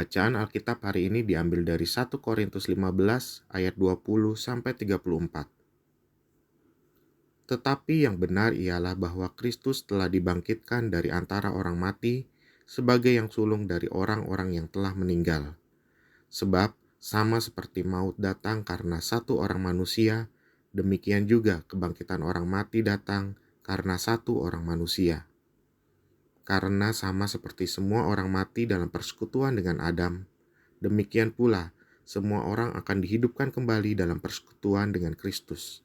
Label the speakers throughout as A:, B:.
A: Bacaan Alkitab hari ini diambil dari 1 Korintus 15 ayat 20 sampai 34. Tetapi yang benar ialah bahwa Kristus telah dibangkitkan dari antara orang mati sebagai yang sulung dari orang-orang yang telah meninggal. Sebab sama seperti maut datang karena satu orang manusia, demikian juga kebangkitan orang mati datang karena satu orang manusia. Karena sama seperti semua orang mati dalam persekutuan dengan Adam, demikian pula semua orang akan dihidupkan kembali dalam persekutuan dengan Kristus.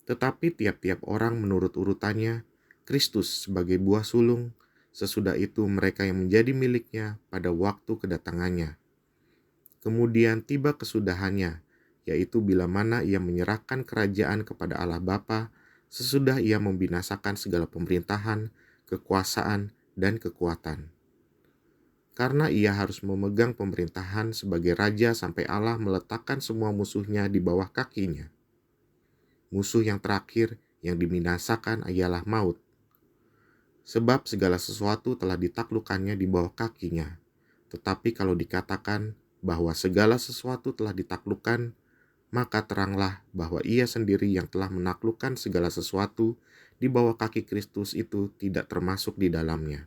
A: Tetapi tiap-tiap orang menurut urutannya, Kristus sebagai buah sulung, sesudah itu mereka yang menjadi miliknya pada waktu kedatangannya. Kemudian tiba kesudahannya, yaitu bila mana ia menyerahkan kerajaan kepada Allah Bapa, sesudah ia membinasakan segala pemerintahan, kekuasaan, dan kekuatan. Karena ia harus memegang pemerintahan sebagai raja sampai Allah meletakkan semua musuhnya di bawah kakinya. Musuh yang terakhir yang dibinasakan ialah maut. Sebab segala sesuatu telah ditaklukkannya di bawah kakinya. Tetapi kalau dikatakan bahwa segala sesuatu telah ditaklukkan, maka teranglah bahwa ia sendiri yang telah menaklukkan segala sesuatu di bawah kaki Kristus itu tidak termasuk di dalamnya.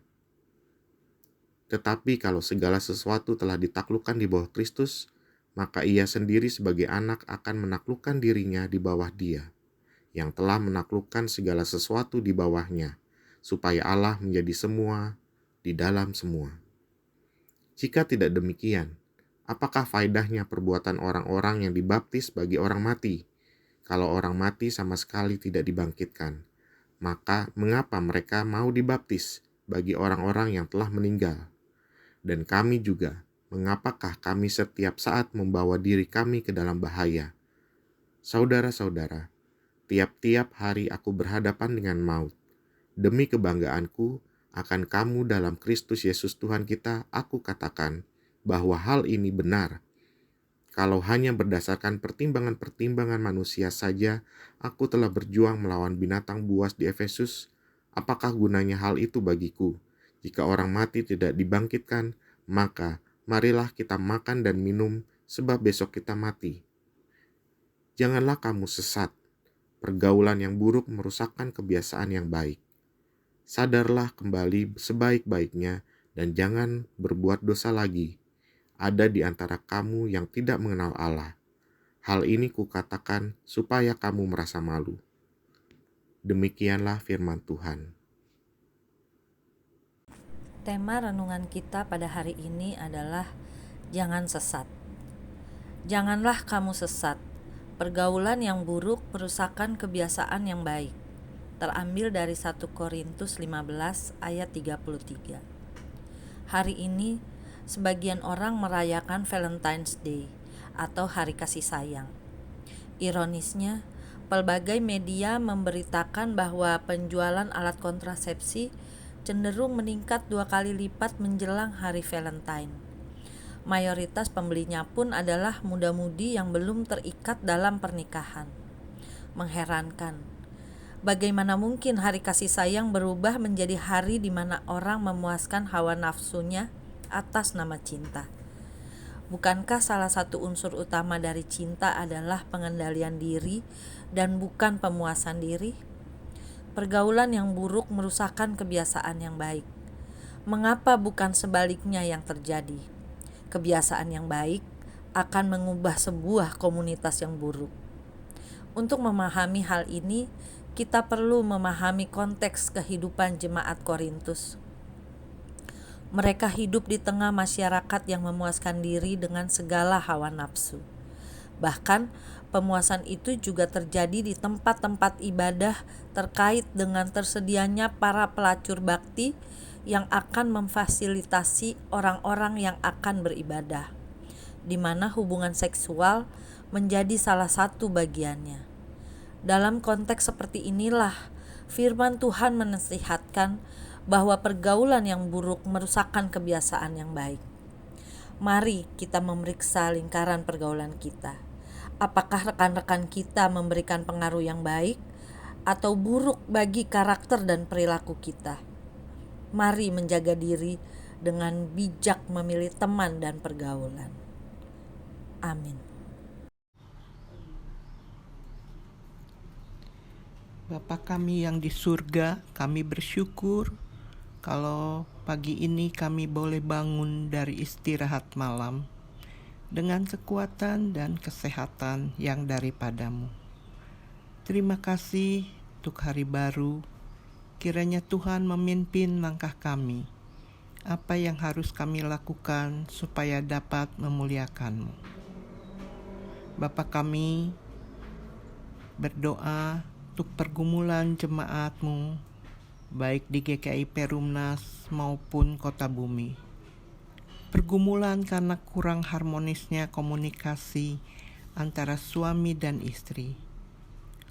A: Tetapi kalau segala sesuatu telah ditaklukkan di bawah Kristus, maka ia sendiri sebagai anak akan menaklukkan dirinya di bawah Dia, yang telah menaklukkan segala sesuatu di bawahnya, supaya Allah menjadi semua di dalam semua. Jika tidak demikian, apakah faedahnya perbuatan orang-orang yang dibaptis bagi orang mati? Kalau orang mati sama sekali tidak dibangkitkan, maka mengapa mereka mau dibaptis bagi orang-orang yang telah meninggal? Dan kami juga, mengapakah kami setiap saat membawa diri kami ke dalam bahaya? Saudara-saudara, tiap-tiap hari aku berhadapan dengan maut. Demi kebanggaanku akan kamu dalam Kristus Yesus Tuhan kita, aku katakan bahwa hal ini benar. Kalau hanya berdasarkan pertimbangan-pertimbangan manusia saja, aku telah berjuang melawan binatang buas di Efesus. Apakah gunanya hal itu bagiku? Jika orang mati tidak dibangkitkan, maka marilah kita makan dan minum, sebab besok kita mati. Janganlah kamu sesat. Pergaulan yang buruk merusakkan kebiasaan yang baik. Sadarlah kembali sebaik-baiknya dan jangan berbuat dosa lagi. Ada di antara kamu yang tidak mengenal Allah. Hal ini kukatakan supaya kamu merasa malu. Demikianlah firman Tuhan.
B: Tema renungan kita pada hari ini adalah jangan sesat. Janganlah kamu sesat. Pergaulan yang buruk merusakkan kebiasaan yang baik. Terambil dari 1 Korintus 15 ayat 33. Hari ini, sebagian orang merayakan Valentine's Day atau Hari Kasih Sayang. Ironisnya, pelbagai media memberitakan bahwa penjualan alat kontrasepsi cenderung meningkat 2 kali lipat menjelang hari Valentine. Mayoritas pembelinya pun adalah muda-mudi yang belum terikat dalam pernikahan. Mengherankan, bagaimana mungkin hari kasih sayang berubah menjadi hari di mana orang memuaskan hawa nafsunya atas nama cinta? Bukankah salah satu unsur utama dari cinta adalah pengendalian diri dan bukan pemuasan diri? Pergaulan yang buruk merusakkan kebiasaan yang baik. Mengapa bukan sebaliknya yang terjadi? Kebiasaan yang baik akan mengubah sebuah komunitas yang buruk. Untuk memahami hal ini, kita perlu memahami konteks kehidupan jemaat Korintus. Mereka hidup di tengah masyarakat yang memuaskan diri dengan segala hawa nafsu. Bahkan, pemuasan itu juga terjadi di tempat-tempat ibadah terkait dengan tersedianya para pelacur bakti yang akan memfasilitasi orang-orang yang akan beribadah, di mana hubungan seksual menjadi salah satu bagiannya. Dalam konteks seperti inilah, firman Tuhan menasihatkan bahwa pergaulan yang buruk merusakkan kebiasaan yang baik. Mari kita memeriksa lingkaran pergaulan kita. Apakah rekan-rekan kita memberikan pengaruh yang baik atau buruk bagi karakter dan perilaku kita? Mari menjaga diri dengan bijak memilih teman dan pergaulan. Amin.
C: Bapa kami yang di surga, kami bersyukur kalau pagi ini kami boleh bangun dari istirahat malam dengan kekuatan dan kesehatan yang daripadamu. Terima kasih untuk hari baru. Kiranya Tuhan memimpin langkah kami. Apa yang harus kami lakukan supaya dapat memuliakan-Mu. Bapa kami berdoa untuk pergumulan jemaat-Mu, baik di GKI Perumnas maupun Kota Bumi. Pergumulan karena kurang harmonisnya komunikasi antara suami dan istri,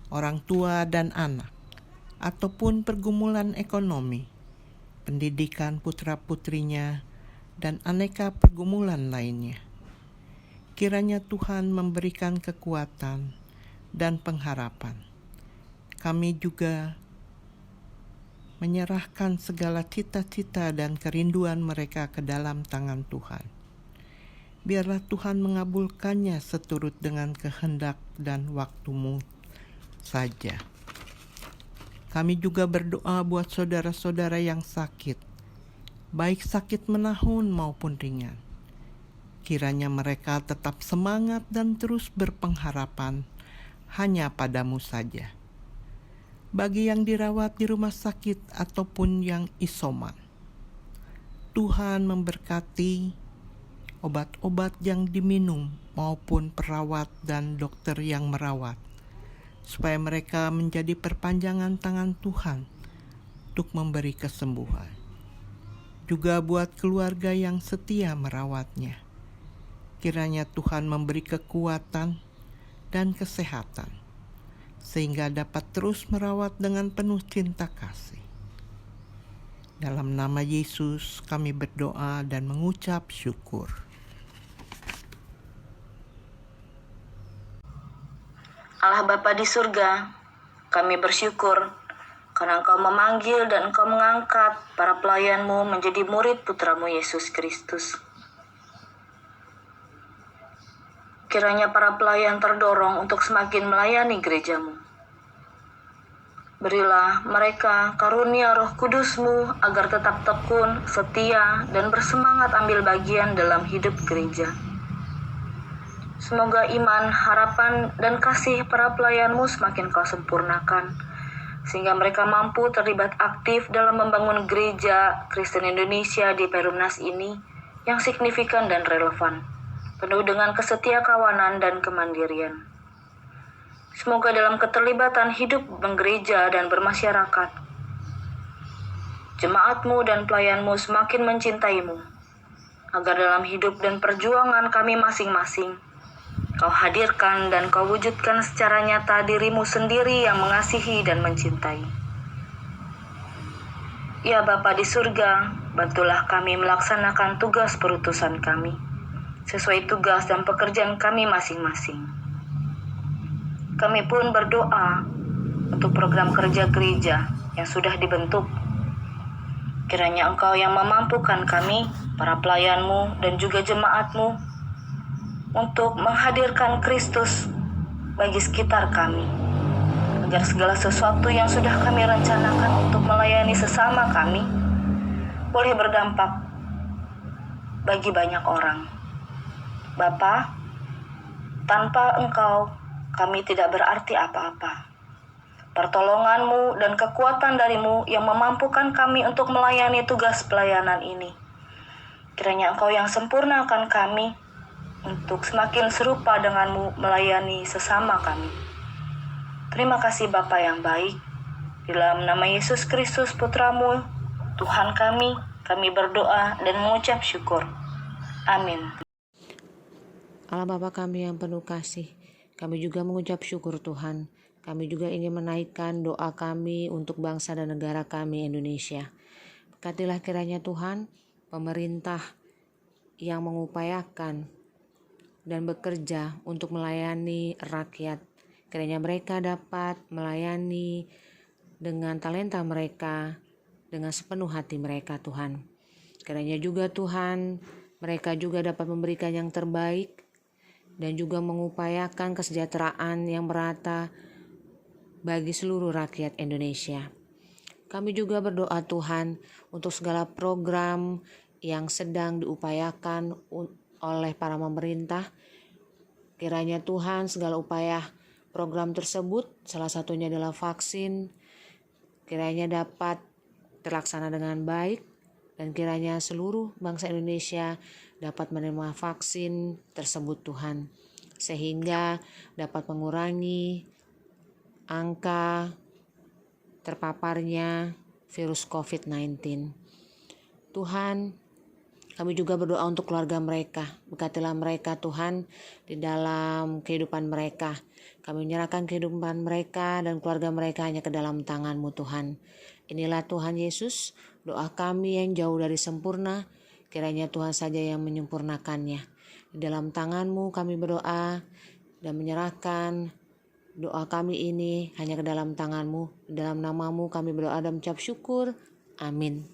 C: orang tua dan anak, ataupun pergumulan ekonomi, pendidikan putra-putrinya, dan aneka pergumulan lainnya. Kiranya Tuhan memberikan kekuatan dan pengharapan. Kami juga menyerahkan segala cita-cita dan kerinduan mereka ke dalam tangan Tuhan. Biarlah Tuhan mengabulkannya seturut dengan kehendak dan waktu-Mu saja. Kami juga berdoa buat saudara-saudara yang sakit, baik sakit menahun maupun ringan. Kiranya mereka tetap semangat dan terus berpengharapan hanya pada-Mu saja. Bagi yang dirawat di rumah sakit ataupun yang isoman, Tuhan memberkati obat-obat yang diminum maupun perawat dan dokter yang merawat, supaya mereka menjadi perpanjangan tangan Tuhan untuk memberi kesembuhan. Juga buat keluarga yang setia merawatnya, kiranya Tuhan memberi kekuatan dan kesehatan, sehingga dapat terus merawat dengan penuh cinta kasih. Dalam nama Yesus kami berdoa dan mengucap syukur.
D: Allah Bapa di surga, kami bersyukur karena Engkau memanggil dan Engkau mengangkat para pelayan-Mu menjadi murid putra-Mu Yesus Kristus. Kiranya para pelayan terdorong untuk semakin melayani gereja-Mu. Berilah mereka karunia Roh Kudus-Mu agar tetap tekun, setia, dan bersemangat ambil bagian dalam hidup gereja. Semoga iman, harapan, dan kasih para pelayan-Mu semakin Kau sempurnakan, sehingga mereka mampu terlibat aktif dalam membangun gereja Kristen Indonesia di Perumnas ini yang signifikan dan relevan, penuh dengan kesetiakawanan dan kemandirian. Semoga dalam keterlibatan hidup bergereja dan bermasyarakat, jemaat-Mu dan pelayan-Mu semakin mencintai-Mu, agar dalam hidup dan perjuangan kami masing-masing, Kau hadirkan dan Kau wujudkan secara nyata diri-Mu sendiri yang mengasihi dan mencintai. Ya Bapa di surga, bantulah kami melaksanakan tugas perutusan kami, sesuai tugas dan pekerjaan kami masing-masing. Kami pun berdoa untuk program kerja gereja yang sudah dibentuk. Kiranya Engkau yang memampukan kami, para pelayan-Mu dan juga jemaat-Mu, untuk menghadirkan Kristus bagi sekitar kami, agar segala sesuatu yang sudah kami rencanakan untuk melayani sesama kami boleh berdampak bagi banyak orang. Bapa, tanpa Engkau kami tidak berarti apa-apa. Pertolongan-Mu dan kekuatan dari-Mu yang memampukan kami untuk melayani tugas pelayanan ini. Kiranya Engkau yang sempurnakan kami untuk semakin serupa dengan-Mu melayani sesama kami. Terima kasih Bapa yang baik. Di dalam nama Yesus Kristus Putra-Mu, Tuhan kami berdoa dan mengucap syukur. Amin.
E: Allah Bapa kami yang penuh kasih, kami juga mengucap syukur Tuhan. Kami juga ingin menaikkan doa kami untuk bangsa dan negara kami Indonesia. Berkatilah kiranya Tuhan, pemerintah yang mengupayakan dan bekerja untuk melayani rakyat. Kiranya mereka dapat melayani dengan talenta mereka, dengan sepenuh hati mereka Tuhan. Kiranya juga Tuhan, mereka juga dapat memberikan yang terbaik dan juga mengupayakan kesejahteraan yang merata bagi seluruh rakyat Indonesia. Kami juga berdoa Tuhan untuk segala program yang sedang diupayakan oleh para pemerintah. Kiranya Tuhan segala upaya program tersebut, salah satunya adalah vaksin, kiranya dapat terlaksana dengan baik dan kiranya seluruh bangsa Indonesia dapat menerima vaksin tersebut Tuhan, sehingga dapat mengurangi angka terpaparnya virus COVID-19. Tuhan, kami juga berdoa untuk keluarga mereka. Berkatilah mereka Tuhan di dalam kehidupan mereka. Kami menyerahkan kehidupan mereka dan keluarga mereka hanya ke dalam tangan-Mu Tuhan. Inilah Tuhan Yesus, doa kami yang jauh dari sempurna, kiranya Tuhan saja yang menyempurnakannya. Di dalam tangan-Mu kami berdoa dan menyerahkan doa kami ini hanya ke dalam tangan-Mu. Di dalam nama-Mu kami berdoa dan mengucap syukur. Amin.